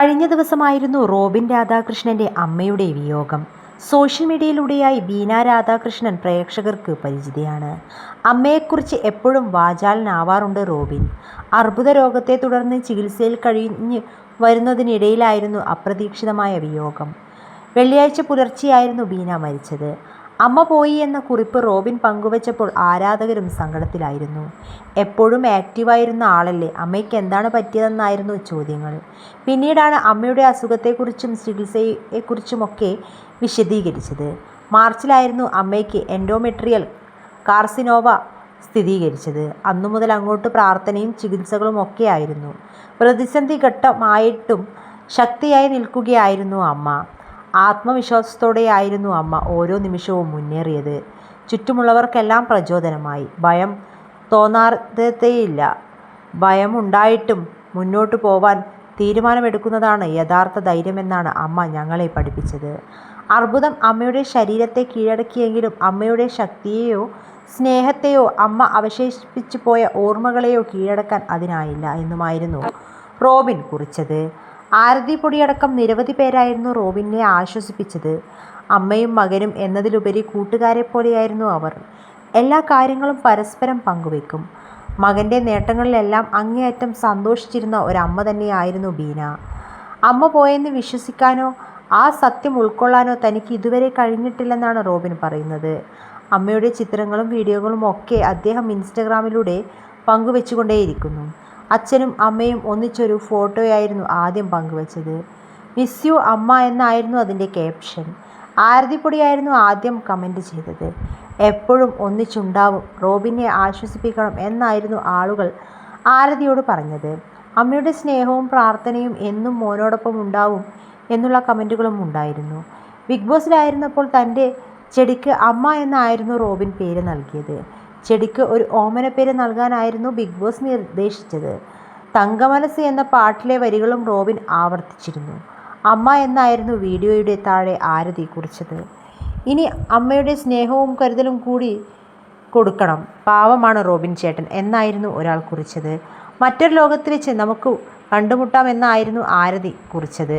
കഴിഞ്ഞ ദിവസമായിരുന്നു റോബിൻ രാധാകൃഷ്ണന്റെ അമ്മയുടെ വിയോഗം. സോഷ്യൽ മീഡിയയിലൂടെയായി ബീന രാധാകൃഷ്ണൻ പ്രേക്ഷകർക്ക് പരിചിതയാണ്. അമ്മയെക്കുറിച്ച് എപ്പോഴും വാചാലനാവാറുണ്ട് റോബിൻ. അർബുദ രോഗത്തെ തുടർന്ന് ചികിത്സയിൽ കഴിഞ്ഞ് വരുന്നതിനിടയിലായിരുന്നു അപ്രതീക്ഷിതമായ വിയോഗം. വെള്ളിയാഴ്ച പുലർച്ചെയായിരുന്നു ബീന മരിച്ചത്. അമ്മ പോയി എന്ന കുറിപ്പ് റോബിൻ പങ്കുവച്ചപ്പോൾ ആരാധകരും സങ്കടത്തിലായിരുന്നു. എപ്പോഴും ആക്റ്റീവായിരുന്ന ആളല്ലേ, അമ്മയ്ക്ക് എന്താണ് പറ്റിയതെന്നായിരുന്നു ചോദ്യങ്ങൾ. പിന്നീടാണ് അമ്മയുടെ അസുഖത്തെക്കുറിച്ചും ചികിത്സയെക്കുറിച്ചുമൊക്കെ വിശദീകരിച്ചത്. മാർച്ചിലായിരുന്നു അമ്മയ്ക്ക് എൻഡോമെട്രിയൽ കാർസിനോമ സ്ഥിരീകരിച്ചത്. അന്നുമുതൽ അങ്ങോട്ട് പ്രാർത്ഥനയും ചികിത്സകളും ഒക്കെയായിരുന്നു. പ്രതിസന്ധി ഘട്ടമായിട്ടും ശക്തിയായി നിൽക്കുകയായിരുന്നു അമ്മ. ആത്മവിശ്വാസത്തോടെയായിരുന്നു അമ്മ ഓരോ നിമിഷവും മുന്നേറിയത്. ചുറ്റുമുള്ളവർക്കെല്ലാം പ്രചോദനമായി. ഭയം തോന്നാത്തതേയില്ല. ഭയമുണ്ടായിട്ടും മുന്നോട്ടു പോവാൻ തീരുമാനമെടുക്കുന്നതാണ് യഥാർത്ഥ ധൈര്യമെന്നാണ് അമ്മ ഞങ്ങളെ പഠിപ്പിച്ചത്. അർബുദം അമ്മയുടെ ശരീരത്തെ കീഴടക്കിയെങ്കിലും അമ്മയുടെ ശക്തിയെയോ സ്നേഹത്തെയോ അമ്മ അവശേഷിപ്പിച്ചു പോയ ഓർമ്മകളെയോ കീഴടക്കാൻ അതിനായില്ല എന്നുമായിരുന്നു റോബിൻ കുറിച്ചത്. ആരതി പൊടിയടക്കം നിരവധി പേരായിരുന്നു റോബിനെ ആശ്വസിപ്പിച്ചത്. അമ്മയും മകനും എന്നതിലുപരി കൂട്ടുകാരെപ്പോലെയായിരുന്നു അവർ. എല്ലാ കാര്യങ്ങളും പരസ്പരം പങ്കുവെക്കും. മകൻ്റെ നേട്ടങ്ങളിലെല്ലാം അങ്ങേയറ്റം സന്തോഷിച്ചിരുന്ന ഒരമ്മ തന്നെയായിരുന്നു ബീന. അമ്മ പോയെന്ന് വിശ്വസിക്കാനോ ആ സത്യം ഉൾക്കൊള്ളാനോ തനിക്ക് ഇതുവരെ കഴിഞ്ഞിട്ടില്ലെന്നാണ് റോബിൻ പറയുന്നത്. അമ്മയുടെ ചിത്രങ്ങളും വീഡിയോകളും ഒക്കെ അദ്ദേഹം ഇൻസ്റ്റഗ്രാമിലൂടെ പങ്കുവെച്ചുകൊണ്ടേയിരിക്കുന്നു. അച്ഛനും അമ്മയും ഒന്നിച്ചൊരു ഫോട്ടോയായിരുന്നു ആദ്യം പങ്കുവച്ചത്. മിസ് യു അമ്മ എന്നായിരുന്നു അതിൻ്റെ ക്യാപ്ഷൻ. ആരതിപ്പൊടിയായിരുന്നു ആദ്യം കമൻറ്റ് ചെയ്തത്. എപ്പോഴും ഒന്നിച്ചുണ്ടാവും, റോബിനെ ആശ്വസിപ്പിക്കണം എന്നായിരുന്നു ആളുകൾ ആരതിയോട് പറഞ്ഞത്. അമ്മയുടെ സ്നേഹവും പ്രാർത്ഥനയും എന്നും മോനോടൊപ്പം ഉണ്ടാവും എന്നുള്ള കമൻറ്റുകളും ഉണ്ടായിരുന്നു. ബിഗ് ബോസിലായിരുന്നപ്പോൾ തൻ്റെ ചെടിക്ക് അമ്മ എന്നായിരുന്നു റോബിൻ പേര് നൽകിയത്. ചെടിക്ക് ഒരു ഓമന പേര് നൽകാനായിരുന്നു ബിഗ് ബോസ് നിർദ്ദേശിച്ചത്. തങ്കമനസ് എന്ന പാട്ടിലെ വരികളും റോബിൻ ആവർത്തിച്ചിരുന്നു. അമ്മ എന്നായിരുന്നു വീഡിയോയുടെ താഴെ ആരതി കുറിച്ചത്. ഇനി അമ്മയുടെ സ്നേഹവും കരുതലും കൂടി കൊടുക്കണം, പാവമാണ് റോബിൻ ചേട്ടൻ എന്നായിരുന്നു ഒരാൾ കുറിച്ചത്. മറ്റൊരു ലോകത്ത് വെച്ച് നമുക്ക് കണ്ടുമുട്ടാം എന്നായിരുന്നു ആരതി കുറിച്ചത്.